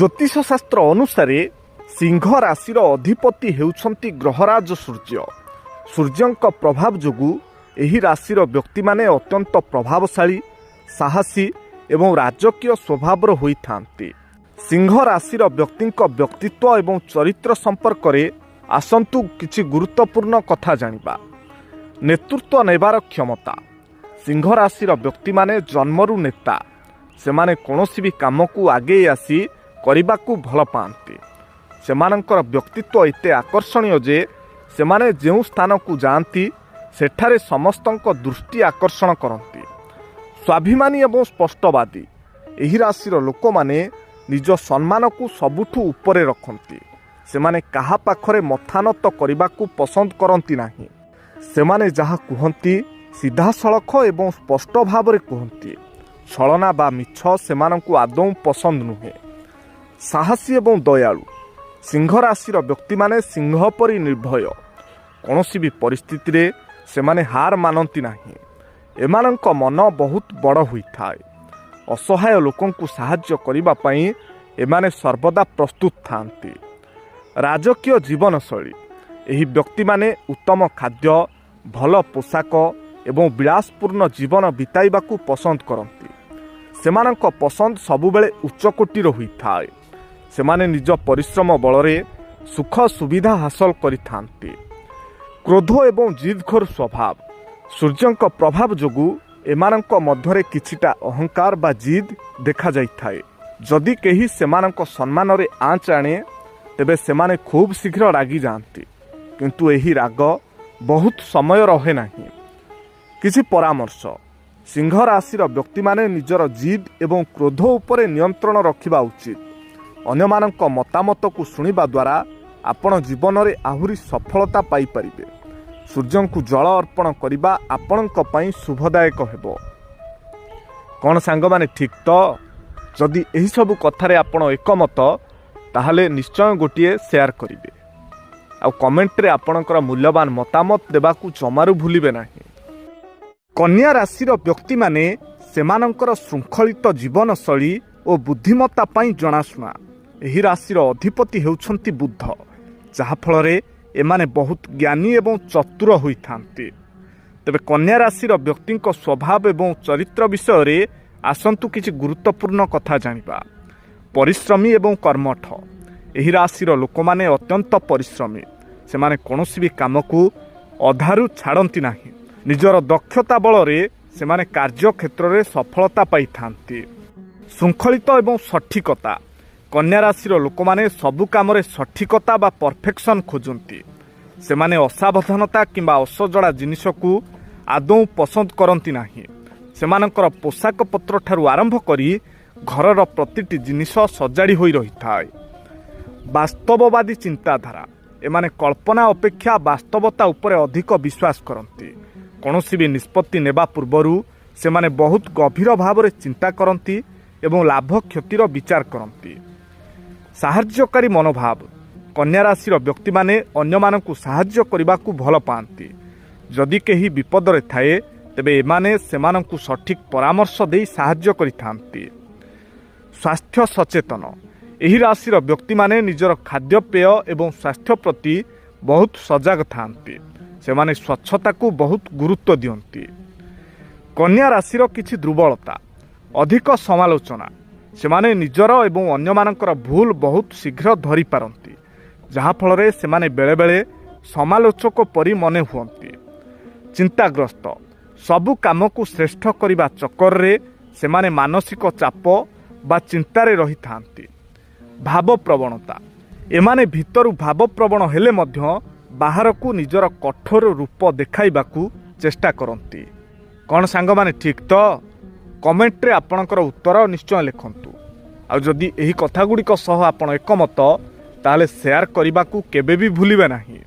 ज्योतिष शास्त्र अनुसार सिंह राशि अधिपति हेउछंती ग्रहराज सूर्य। सूर्यंक प्रभाव जोगु एही राशिर व्यक्ति माने अत्यंत प्रभावशाली, साहसी एवं राजकीय स्वभावर होइथांती। सिंह राशिर व्यक्तिंक व्यक्तित्व एवं चरित्र संपर्क रे आसंतु किछि गुरुत्वपूर्ण कथा जानिबा। नेतृत्व नेबार क्षमता। सिंह राशिर व्यक्ति माने जन्मरु नेता। सेमाने कोनोसी भी काम को आगे आसी करिबाकू भल पाती। सेमानंकर व्यक्तित्व एते आकर्षणीय जे सेमाने जेउ स्थान को जाती सेठारे समस्तंक दृष्टि आकर्षण करती। स्वाभिमानी एवं स्पष्टवादी। एही राशिर लोक माने निज सम्मान को सबुठु उपरे रखती। सेमाने काहा पाखरे मथानत करिबाकू पसंद करती नाही। सेमाने जहा कुहंती सीधा सड़ख एवं स्पष्ट भाव कहती। छलना बा मिछ सेमानंकु आदौ पसंद नुहे। साहसी एवं दयालु। सिंह राशिर व्यक्ति माने सिंह परी निर्भय। कौनसी भी परिस्थिति रे सेमाने हार मानती नाही। एमानंक मन बहुत बड़ होइथाय। असहाय लोकंकु साहाय्य करिबा पई एमाने सर्वदा प्रस्तुत थांती। राजकीय जीवनशैली। एही व्यक्ति माने उत्तम खाद्य, भल पोशाक एवं विलासपूर्ण जीवन बिताइबाकू पसंद करती। सेमानंक पसंद सबुबेले उच्चकोटीर होइथाय। सेमाने निज परिश्रम बलरे सुख सुविधा हासिल करिथांती। क्रोध एवं जिदखोर स्वभाव। सूर्यंक प्रभाव जोगु एमानंक मध्यरे किछिटा अहंकार बा जिद देखा जाइथाय। जदि केही सेमानंक सम्मान रे आँच आणे तेबे सेमाने खूब शीघ्र रागी जाती, किंतु एही राग बहुत समय रहे नाही। किछि परामर्श। सिंह राशिर व्यक्ति माने निजर जिद एवं क्रोध उपरे नियंत्रण रखिबा उचित। अन्यमानंक मतामत को सुनिबा द्वारा आपण जीवन में आहुरी सफलता पाई परिबे। सूर्यंकु जल अर्पण करिबा आपणक पई शुभदायक हेबो। कौन सांग माने ठीक तो? जदि एही सब कथारे आपण एकमत ताहले निश्चय गोटिए शेयर करिबे। आ कमेंट रे आपणकर मूल्यवान मतामत देबाकू जमारू भूलिबे नाही। कन्या राशिर व्यक्ति माने सेमानंकर श्रृंखलित जीवनशैली और बुद्धिमत्ता पाई जनाशुना। एही राशिर अधिपति हेउछंती बुध, जहा फलरे एमाने बहुत ज्ञानी एवं चतुर होइथांती। तेबे कन्या राशिर व्यक्तिंक स्वभाव एवं चरित्र विषय रे आसंतु किछि गुरुत्वपूर्ण कथा जानिबा। परिश्रमी एवं कर्मठ। एही राशिर लोक माने अत्यंत परिश्रमी। सेमाने कोनोसी भी काम को अधारु छाड़ती नाही। निजर दक्षता बलरे सेमाने कार्य क्षेत्र में सफलता पाई थांती। श्रृंखलित एवं सठिकता। कन्या राशिर लोक माने सबु काम रे सठिकता बा परफेक्शन खोजती। सेमाने असावधानता किंबा असजड़ा जिनिस को आदौ पसंद करती नाही। सेमानंकर पोशाक पत्र ठारू आरंभ करी घरर प्रतिटी जिनिस सजाड़ी होई रहिथाय। वास्तववादी चिंताधारा। एमाने कल्पना अपेक्षा वास्तवता उपरे अधिक विश्वास करती। कौनसी भी निष्पत्ति नेबा पूर्वरु सेमाने बहुत गभीर भाव में चिंता करती एवं लाभ क्षतिर विचार करती। साहाय्यकारी मनोभाव। कन्या राशिर व्यक्ति माने अन्यमानकु साहाय्य करिबाकू भल पाती। जदि केही विपद रे थाए तेबे एमाने सेमानकु सठिक परामर्श देई साहाय्य करिथांती। स्वास्थ्य सचेतन। एही राशिर व्यक्ति माने निजर खाद्यपेय एवं स्वास्थ्य प्रति बहुत सजग थांती। सेमाने स्वच्छता को बहुत गुरुत्व दियंती। कन्या राशिर किछि दुर्बलता। अधिक समालोचना। सेमाने निजर एवं अन्यमानकर भूल बहुत शीघ्र धरी पारंती, जहा फलरे सेमाने बेले बेले समालोचक परी मने हुअंती। चिंताग्रस्त। सबु काम को श्रेष्ठ करिबा चक्कर रे सेमाने मानसिक चाप बा चिंतारे रही थांती। भाव प्रवणता। एमाने भितरु भाव प्रवण हेले मध्य बाहर को निजर कठोर रूप देखाइबाकू चेष्टा करती। कौन सांग माने ठीक तो? कमेंट रे आपणकर उत्तर निश्चय लिखंतु। आ जदि एही कथा गुड़िक सह आपण एकमत ताले शेयर करिबाकू केबे भी भूलिबे नाही।